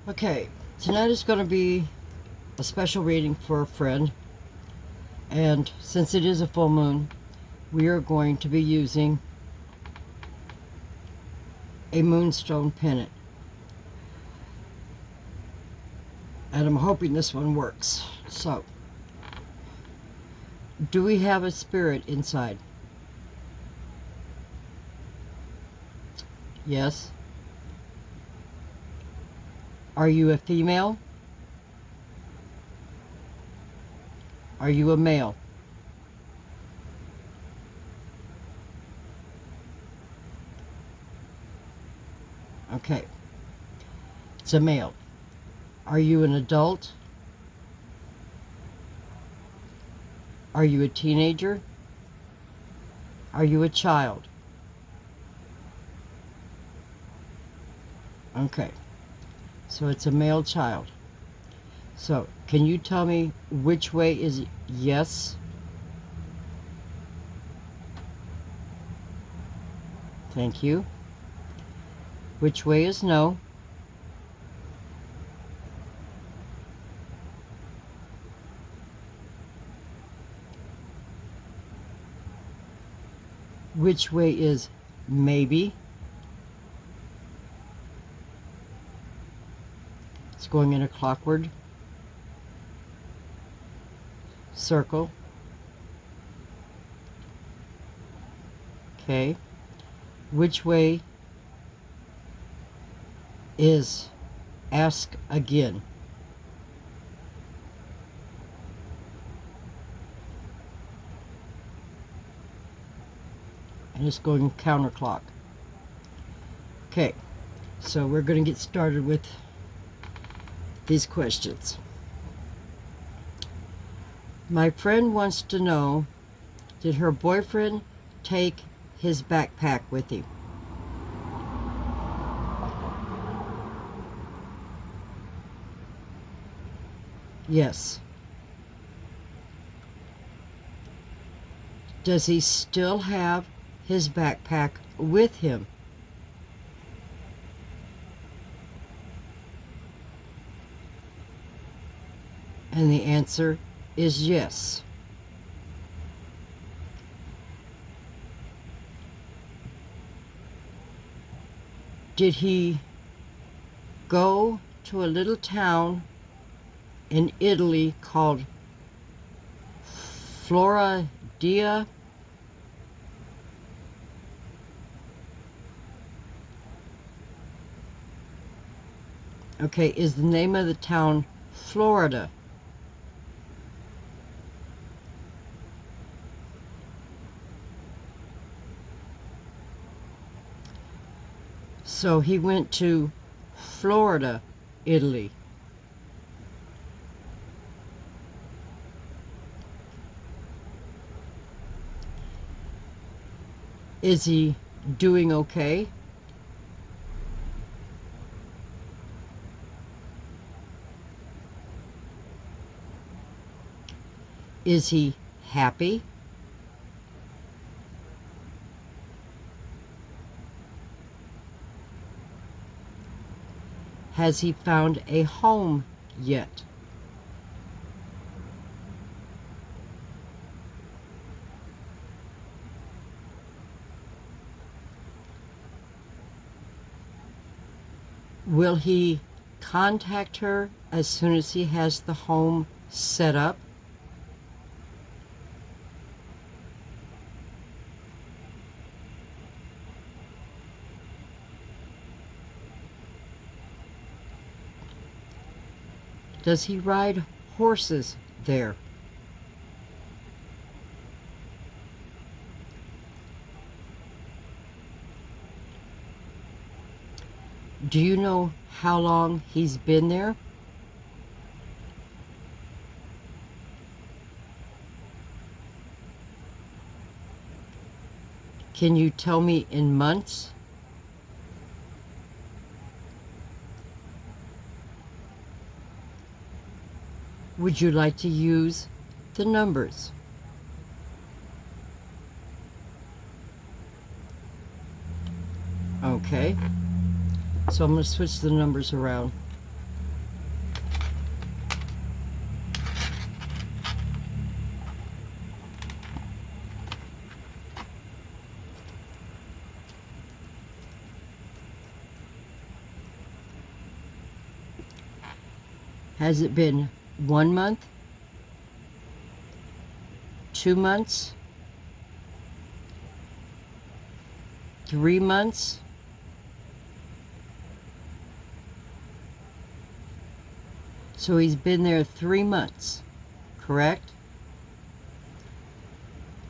Okay, tonight is going to be a special reading for a friend, and since it is a full moon, we are going to be using a moonstone pennant. And I'm hoping this one works. So, do we have a spirit inside? Yes. Are you a female? Are you a male? Okay. It's a male. Are you an adult? Are you a teenager? Are you a child? Okay. So it's a male child. So, can you tell me which way is yes? Thank you. Which way is no? Which way is maybe? It's going in a clockward circle. Okay. Which way is ask again? And it's going counterclock. Okay, so we're going to get started with these questions. My friend wants to know, did her boyfriend take his backpack with him? Yes. Does he still have his backpack with him? And the answer is yes. Did he go to a little town in Italy called Floradia? Okay, is the name of the town Florida? So he went to Florida, Italy. Is he doing okay? Is he happy? Has he found a home yet? Will he contact her as soon as he has the home set up? Does he ride horses there? Do you know how long he's been there? Can you tell me in months? Would you like to use the numbers? Okay. So I'm going to switch the numbers around. Has it been 1 month? 2 months? 3 months? So he's been there 3 months, correct?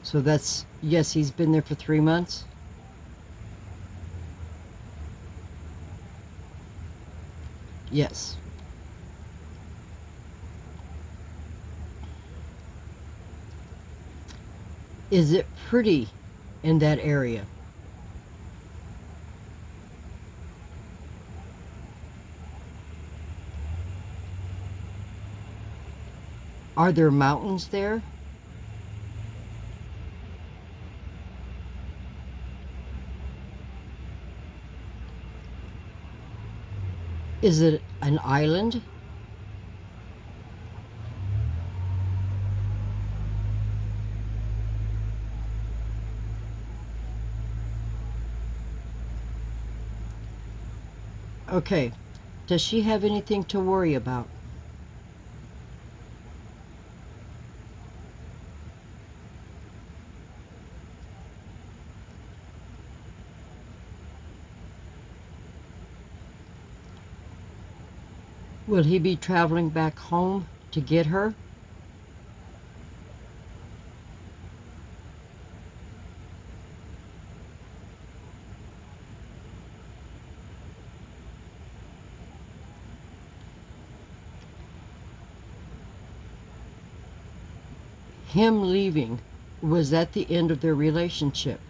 So that's, yes, he's been there for 3 months. Yes. Is it pretty in that area? Are there mountains there? Is it an island? Okay. Does she have anything to worry about? Will he be traveling back home to get her? Him leaving, was that the end of their relationship?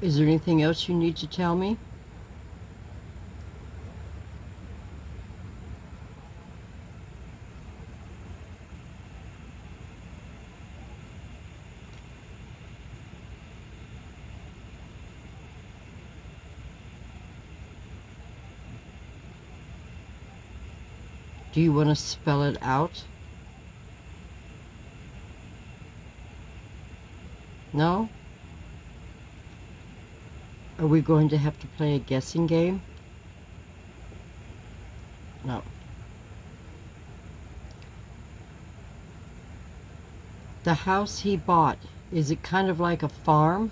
Is there anything else you need to tell me? Do you want to spell it out? No? Are we going to have to play a guessing game? No. The house he bought, is it kind of like a farm?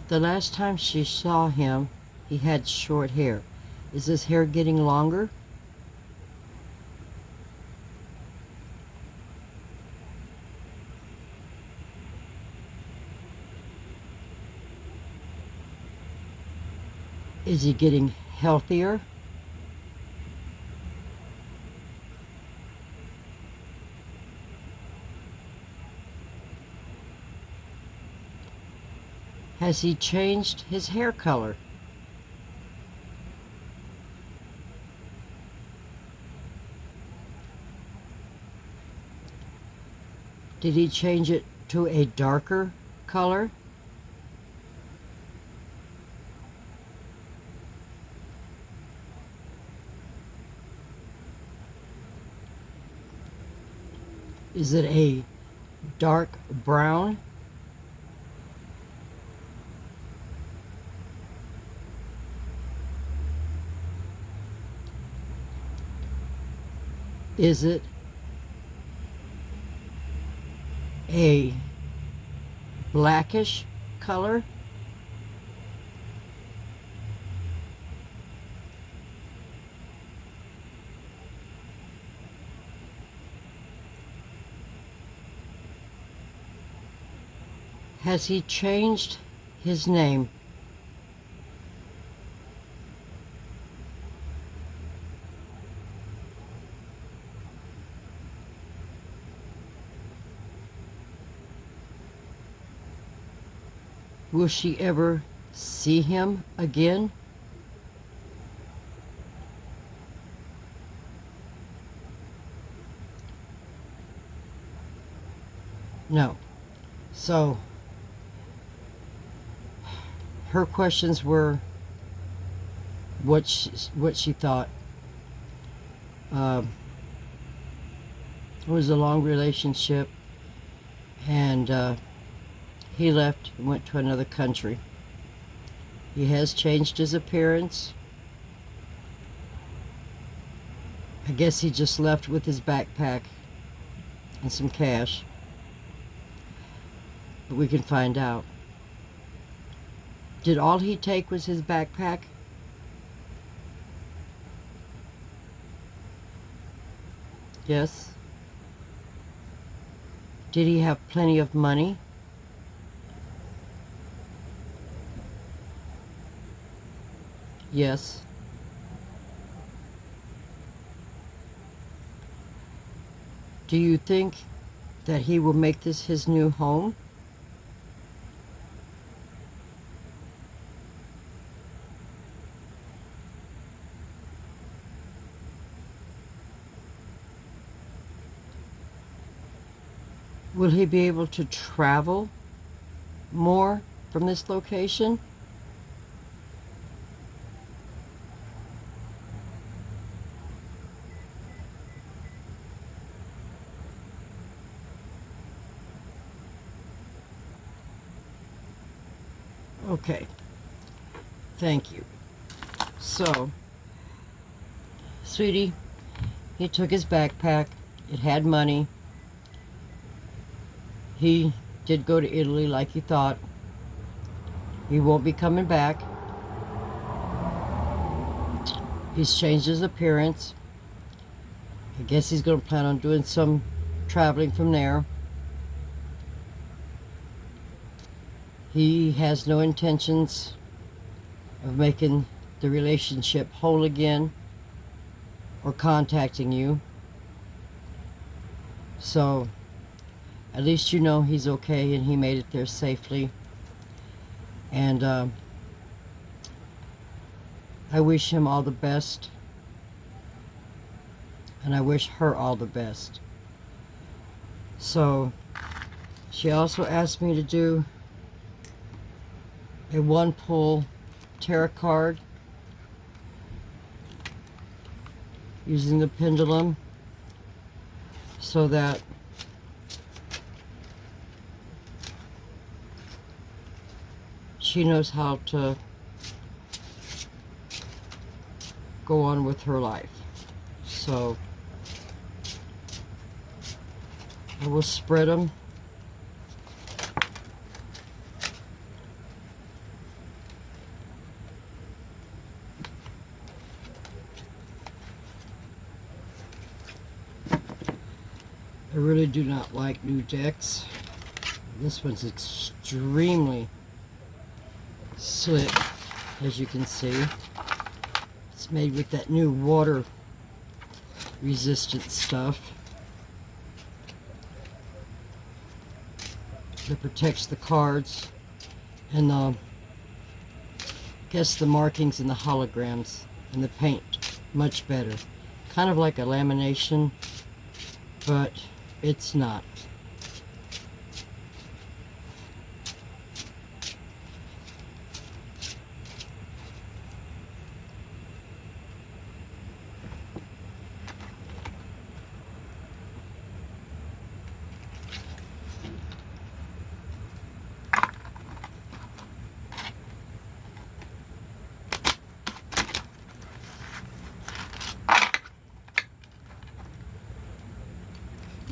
The last time she saw him, he had short hair. Is his hair getting longer? Is he getting healthier? Has he changed his hair color? Did he change it to a darker color? Is it a dark brown? Is it a blackish color? Has he changed his name? Will she ever see him again? No. So her questions were what she thought. It was a long relationship, and he left and went to another country. He has changed his appearance. I guess he just left with his backpack and some cash. But we can find out. Did all he take was his backpack? Yes. Did he have plenty of money? Yes. Do you think that he will make this his new home? Will he be able to travel more from this location? Okay. Thank you. So, sweetie, he took his backpack. It had money. He did go to Italy like he thought. He won't be coming back. He's changed his appearance. I guess he's going to plan on doing some traveling from there. He has no intentions of making the relationship whole again or contacting you. So, at least you know he's okay and he made it there safely. And I wish him all the best. And I wish her all the best. So, she also asked me to do a one pull tarot card using the pendulum so that she knows how to go on with her life. So I will spread them. I really do not like new decks. This one's extremely slick, as you can see. It's made with that new water resistant stuff that protects the cards and I guess the markings and the holograms and the paint much better. Kind of like a lamination, but it's not.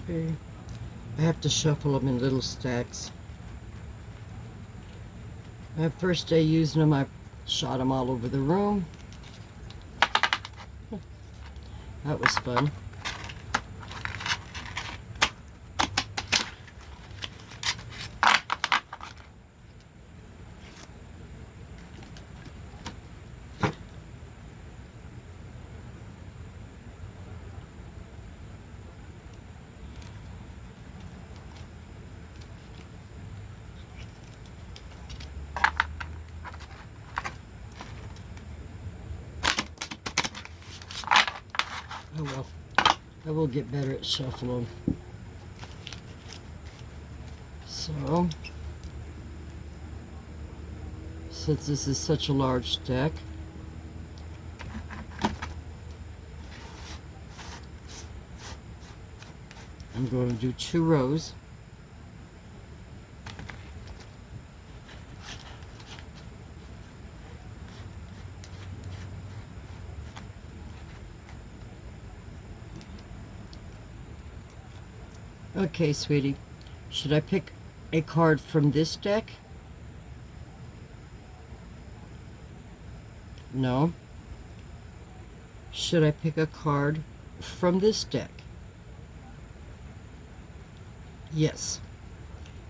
Okay. I have to shuffle them in little stacks. My first day using them, I shot them all over the room. That was fun. I will get better at shuffling. So, since this is such a large deck, I'm going to do 2 rows. Okay, sweetie, should I pick a card from this deck? No. Should I pick a card from this deck? Yes.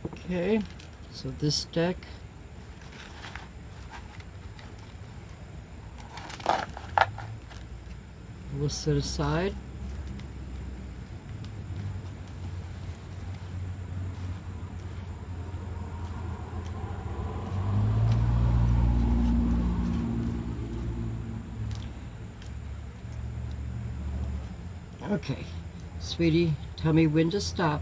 Okay, so this deck we'll set aside. Okay, sweetie, tell me when to stop.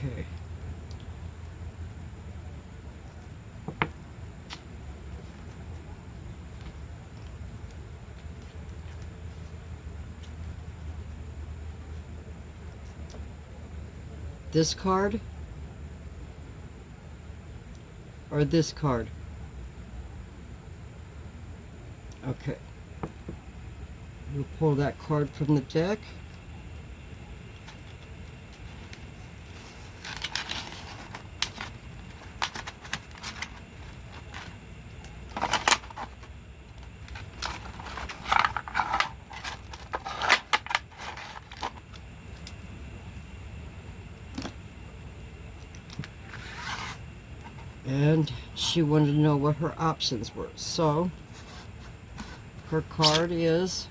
Okay. This card or this card? Okay. We'll pull that card from the deck. And she wanted to know what her options were. So, her card is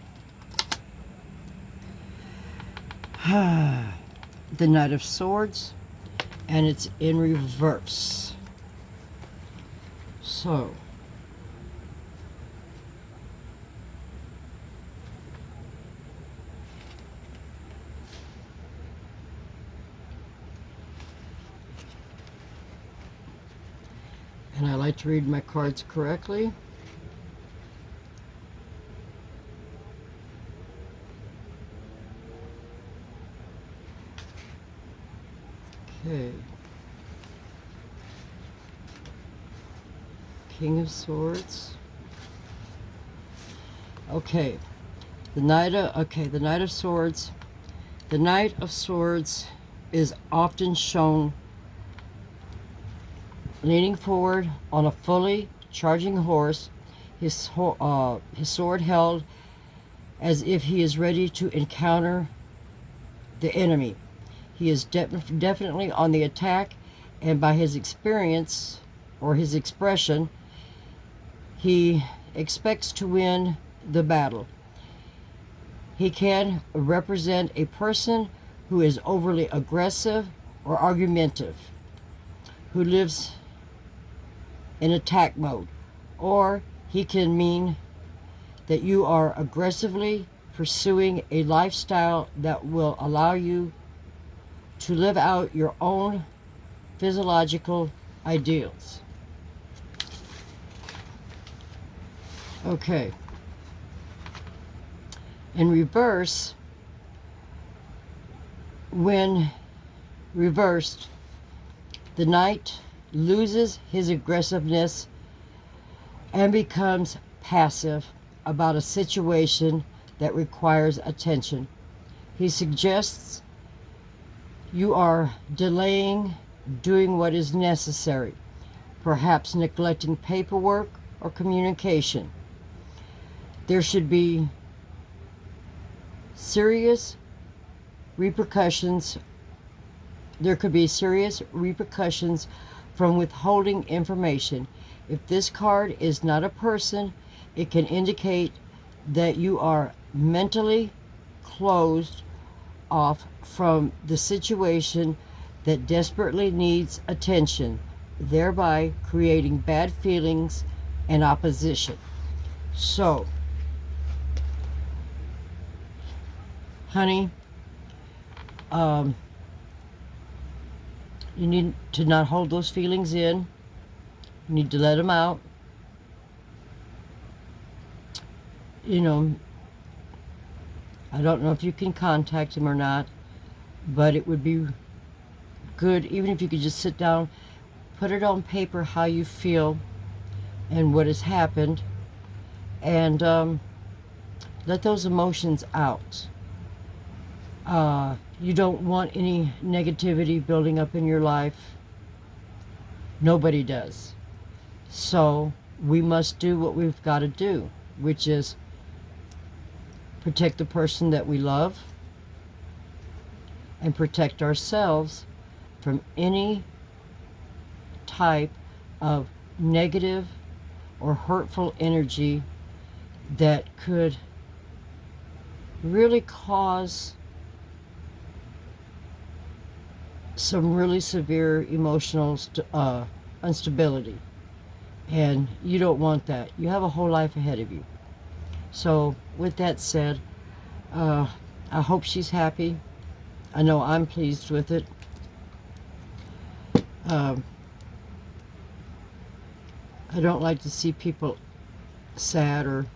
the Knight of Swords, and it's in reverse. So, and I like to read my cards correctly. Okay. King of Swords. Okay. The Knight of Swords. The Knight of Swords is often shown leaning forward on a fully charging horse, his sword held as if he is ready to encounter the enemy. He is definitely on the attack, and by his experience or his expression, he expects to win the battle. He can represent a person who is overly aggressive or argumentative, who lives in attack mode, or he can mean that you are aggressively pursuing a lifestyle that will allow you to live out your own physiological ideals. Okay. In reverse, when reversed, the knight loses his aggressiveness and becomes passive about a situation that requires attention. He suggests you are delaying doing what is necessary, perhaps neglecting paperwork or communication. there should be serious repercussions. There could be serious repercussions from withholding information. If this card is not a person, it can indicate that you are mentally closed off from the situation that desperately needs attention, thereby creating bad feelings and opposition. So, honey, you need to not hold those feelings in. You need to let them out. You know, I don't know if you can contact him or not, but it would be good, even if you could just sit down, put it on paper how you feel and what has happened, and let those emotions out. You don't want any negativity building up in your life. Nobody does. So we must do what we've got to do, which is protect the person that we love and protect ourselves from any type of negative or hurtful energy that could really cause some really severe emotional instability. And you don't want that. You have a whole life ahead of you. So with that said, I hope she's happy. I know I'm pleased with it. I don't like to see people sad or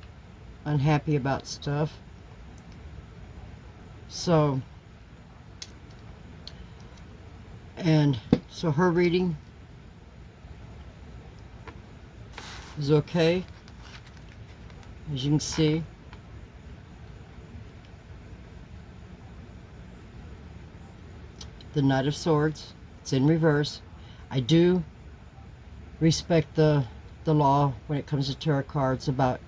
unhappy about stuff. So, and so her reading is okay, as you can see. The Knight of Swords, it's in reverse. I do respect the law when it comes to tarot cards about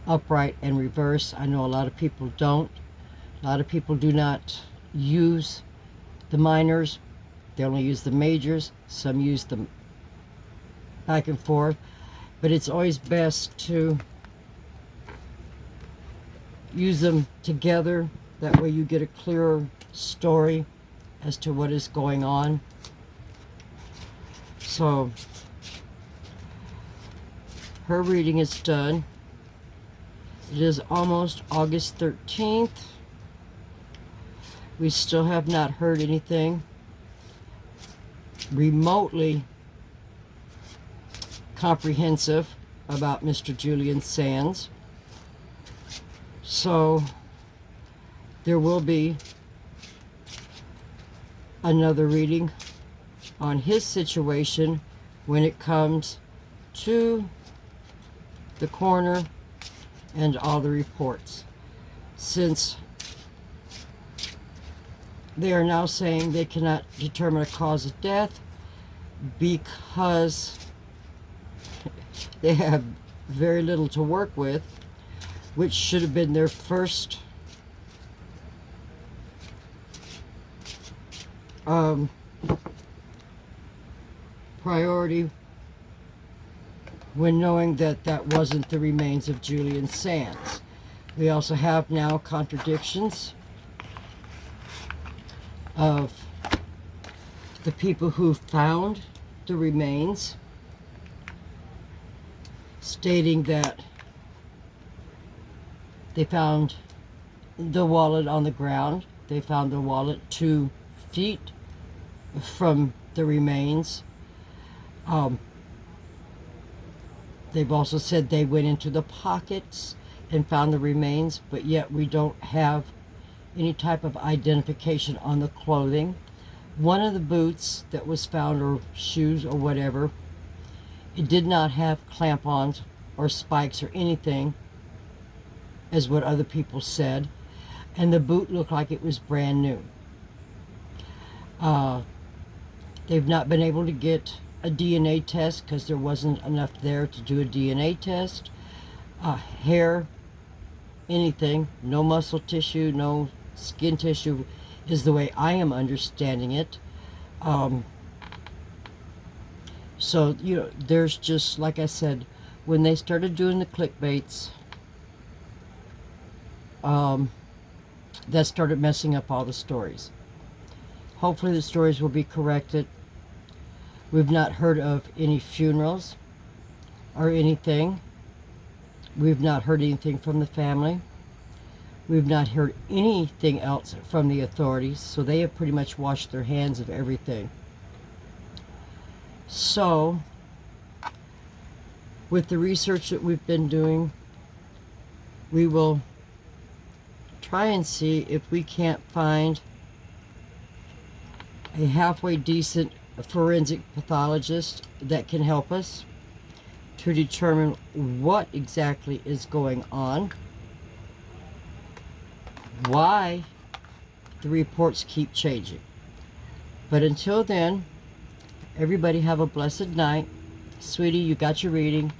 upright and reverse. I know a lot of people don't. A lot of people do not use the minors. They only use the majors. Some use them back and forth. But it's always best to use them together. That way you get a clearer story as to what is going on. So her reading is done. It is almost August 13th. We still have not heard anything remotely comprehensive about Mr. Julian Sands. So there will be another reading on his situation when it comes to the coroner and all the reports, since they are now saying they cannot determine a cause of death because they have very little to work with, which should have been their first priority when knowing that that wasn't the remains of Julian Sands. We also have now contradictions of the people who found the remains, stating that they found the wallet on the ground. They found the wallet 2 feet from the remains. They've also said they went into the pockets and found the remains, but yet we don't have any type of identification on the clothing. One of the boots that was found, or shoes or whatever, it did not have clamp-ons or spikes or anything, as what other people said, and the boot looked like it was brand new. They've not been able to get a DNA test because there wasn't enough there to do a DNA test. Hair anything, no muscle tissue, no skin tissue, is the way I am understanding it. So, you know, there's just, like I said, when they started doing the clickbaits, that started messing up all the stories. Hopefully the stories will be corrected. We've not heard of any funerals or anything. We've not heard anything from the family. We've not heard anything else from the authorities, so they have pretty much washed their hands of everything. So, with the research that we've been doing, we will try and see if we can't find a halfway decent forensic pathologist that can help us to determine what exactly is going on, why the reports keep changing. But until then, everybody have a blessed night. Sweetie, you got your reading.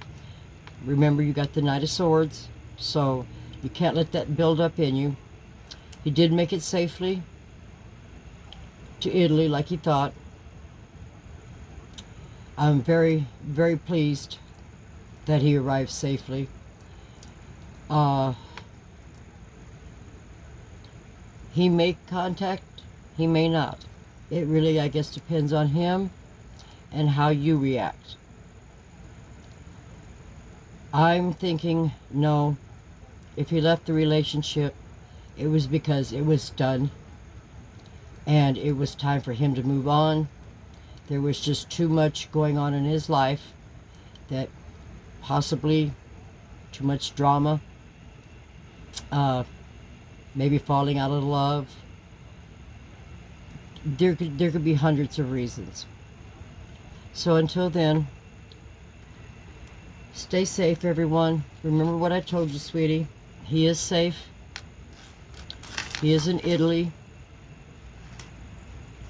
Remember, you got the Knight of Swords, so you can't let that build up in you. He did make it safely to Italy like he thought. I'm very, very pleased that he arrived safely. He may contact, he may not. It really, I guess, depends on him and how you react. I'm thinking, no, if he left the relationship, it was because it was done and it was time for him to move on. There was just too much going on in his life, that possibly too much drama, maybe falling out of love. There could be hundreds of reasons. So until then, stay safe, everyone. Remember what I told you, sweetie. He is safe. He is in Italy.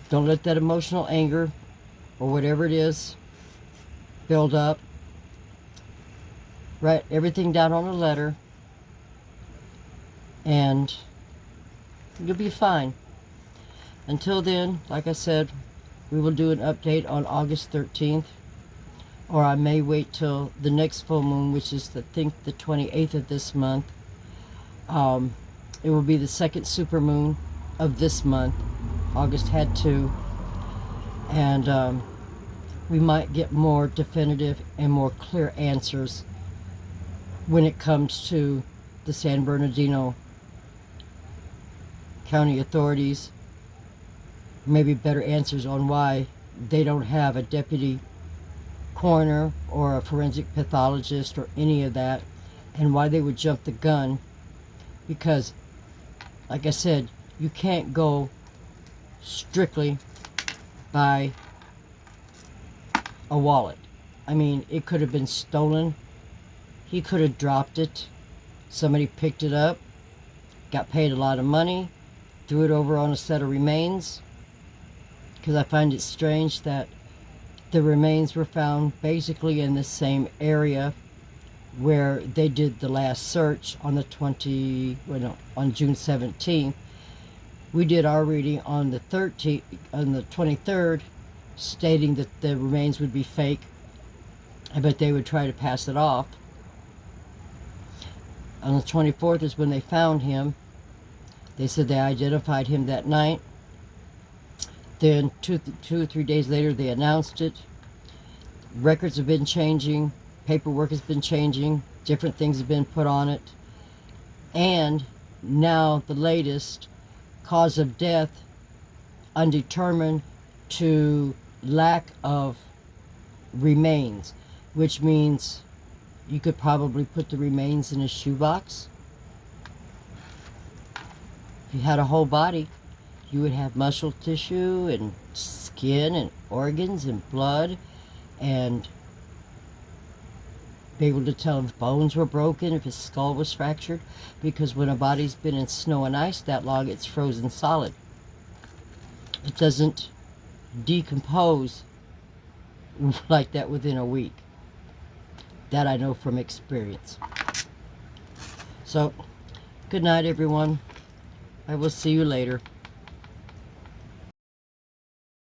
Don't let that emotional anger or whatever it is build up. Write everything down on a letter and you'll be fine. Until then, like I said, we will do an update on August 13th, or I may wait till the next full moon, which is I think the 28th of this month. It will be the second super moon of this month. August had two, and we might get more definitive and more clear answers when it comes to the San Bernardino County authorities. Maybe better answers on why they don't have a deputy coroner or a forensic pathologist or any of that, and why they would jump the gun. Because, like I said, you can't go strictly by a wallet. I mean, it could have been stolen. He could have dropped it. Somebody picked it up, got paid a lot of money, threw it over on a set of remains. Because I find it strange that the remains were found basically in the same area where they did the last search on the on June 17th. We did our reading on the 23rd, stating that the remains would be fake, but they would try to pass it off. On the 24th is when they found him. They said they identified him that night. Then two or 3 days later, they announced it. Records have been changing. Paperwork has been changing. Different things have been put on it. And now the latest, cause of death undetermined to lack of remains, which means you could probably put the remains in a shoebox. If you had a whole body, you would have muscle tissue and skin and organs and blood, and be able to tell if bones were broken, if his skull was fractured, because when a body's been in snow and ice that long, it's frozen solid. It doesn't decompose like that within a week. That I know from experience. So, Good night, everyone. I will see you later.